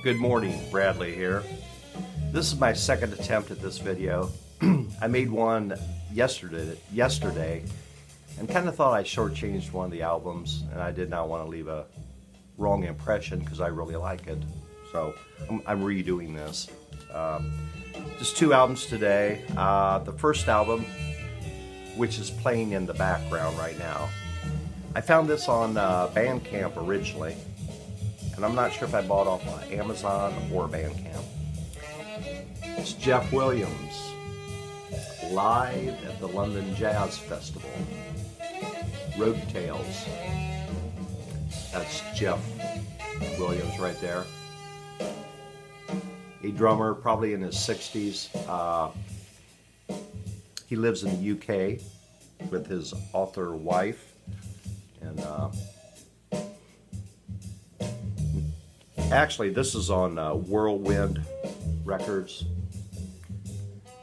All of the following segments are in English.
Good morning, Bradley here. This is my second attempt at this video. I made one yesterday and kind of thought I shortchanged one of the albums, and I did not want to leave a wrong impression because I really like it. So I'm redoing this. Just two albums today. The first album, which is playing in the background right now, I found this on Bandcamp originally, and I'm not sure if I bought off Amazon or Bandcamp. It's Jeff Williams, live at the London Jazz Festival. Road Tales. That's Jeff Williams right there. A drummer, probably in his 60s. He lives in the UK with his author wife. And actually, this is on Whirlwind Records,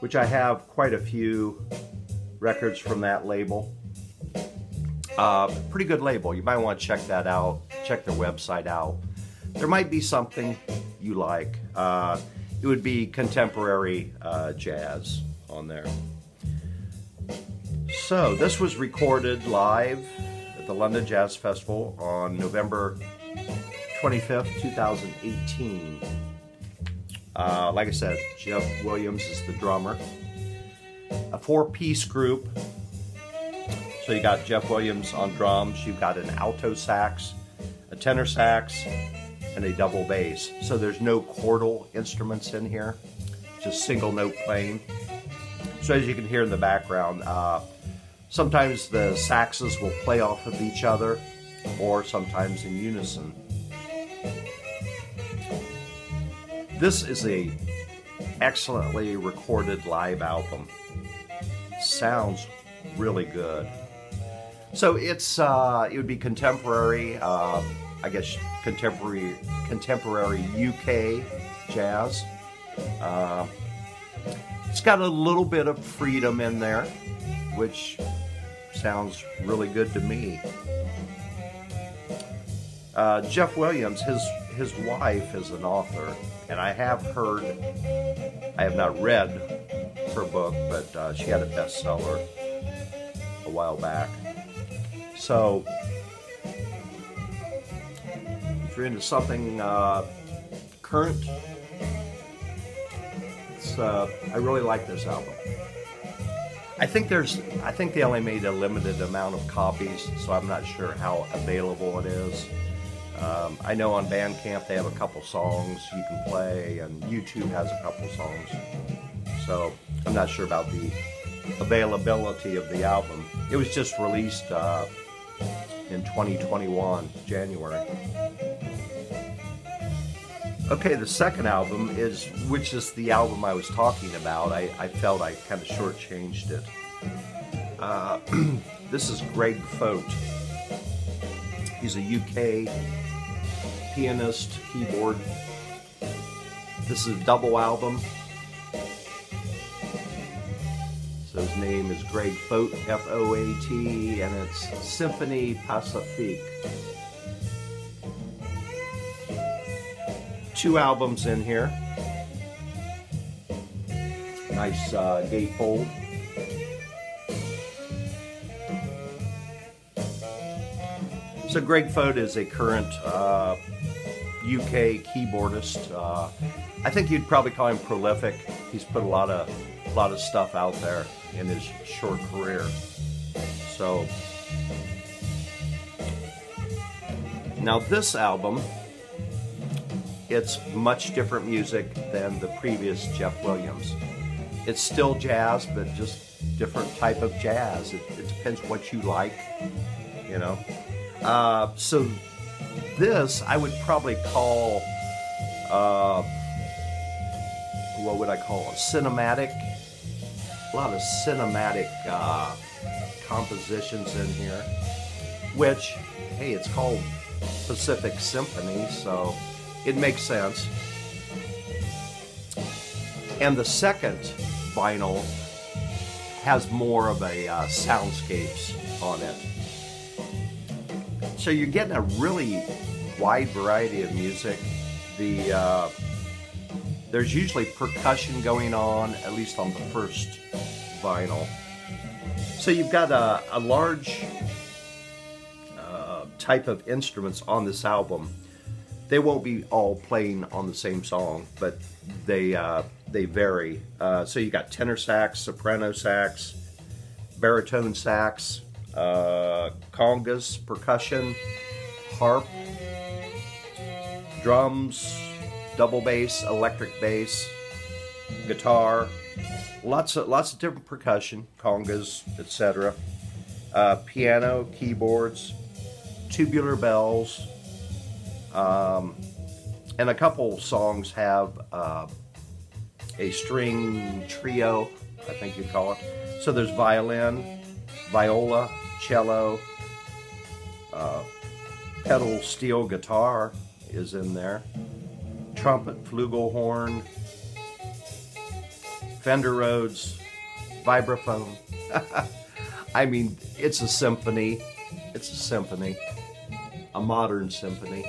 which I have quite a few records from that label. Pretty good label. You might want to check that out. Check their website out. There might be something you like. It would be contemporary jazz on there. So this was recorded live at the London Jazz Festival on November 25th, 2018. Like I said, Jeff Williams is the drummer. A four-piece group. So you got Jeff Williams on drums, you've got an alto sax, a tenor sax, and a double bass. So there's no chordal instruments in here, just single note playing. So as you can hear in the background, sometimes the saxes will play off of each other, or sometimes in unison. This is a excellently recorded live album. Sounds really good. So it's it would be contemporary, I guess contemporary UK jazz. It's got a little bit of freedom in there, which sounds really good to me. Jeff Williams, his wife is an author, and I have not read her book, but she had a bestseller a while back. So, if you're into something current, I really like this album. I think they only made a limited amount of copies, so I'm not sure how available it is. I know on Bandcamp they have a couple songs you can play, and YouTube has a couple songs. So I'm not sure about the availability of the album. It was just released in 2021, January. Okay, the second album which is the album I was talking about. I felt I kind of shortchanged it. This is Greg Foat. He's a UK pianist, keyboard. This is a double album. So his name is Greg Foat, F-O-A-T, and it's Symphonie Pacifique. Two albums in here. Nice gatefold. So Greg Foat is a current UK keyboardist. I think you'd probably call him prolific. He's put a lot of stuff out there in his short career. So now this album, it's much different music than the previous Jeff Williams. It's still jazz, but just different type of jazz. It depends what you like, you know. So this I would probably call, what would I call it? Cinematic. A lot of cinematic compositions in here, which, hey, it's called Pacific Symphony, so it makes sense. And the second vinyl has more of a soundscapes on it. So you're getting a really wide variety of music. There's usually percussion going on, at least on the first vinyl. So you've got a large type of instruments on this album. They won't be all playing on the same song, but they vary. So you got tenor sax, soprano sax, baritone sax, congas, percussion, harp, drums, double bass, electric bass, guitar, lots of different percussion, congas, etc. Piano, keyboards, tubular bells, and a couple songs have a string trio, I think you'd call it. So there's violin, viola, cello, pedal steel guitar is in there, trumpet, flugelhorn, Fender Rhodes, vibraphone. I mean, it's a symphony. It's a symphony, a modern symphony.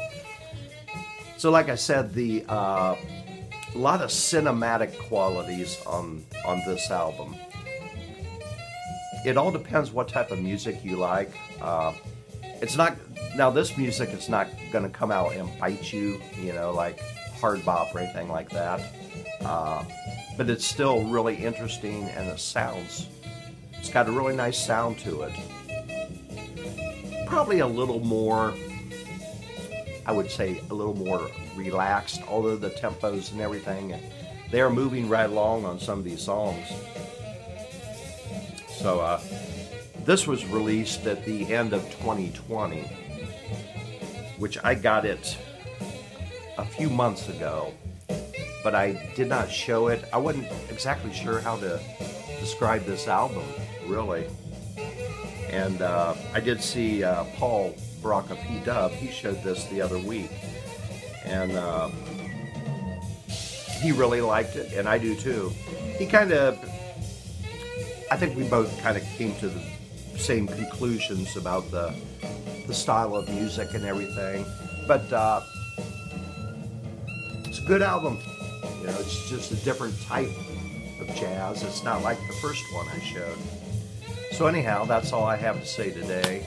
So like I said, a lot of cinematic qualities on this album. It all depends what type of music you like. It's not, now this music is not going to come out and bite you, you know, like hard bop or anything like that. But it's still really interesting, and it's got a really nice sound to it. Probably a little more, I would say a little more relaxed, although the tempos and everything, they're moving right along on some of these songs. So this was released at the end of 2020, which I got it a few months ago, but I did not show it. I wasn't exactly sure how to describe this album, really. And I did see Paul Baraka P-Dub, he showed this the other week, and he really liked it, and I do too. He kind of, I think we both kind of came to the same conclusions about the style of music and everything, but it's a good album. You know, it's just a different type of jazz. It's not like the first one I showed. So anyhow, that's all I have to say today.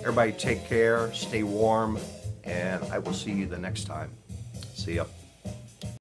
Everybody take care, stay warm, and I will see you the next time. See ya.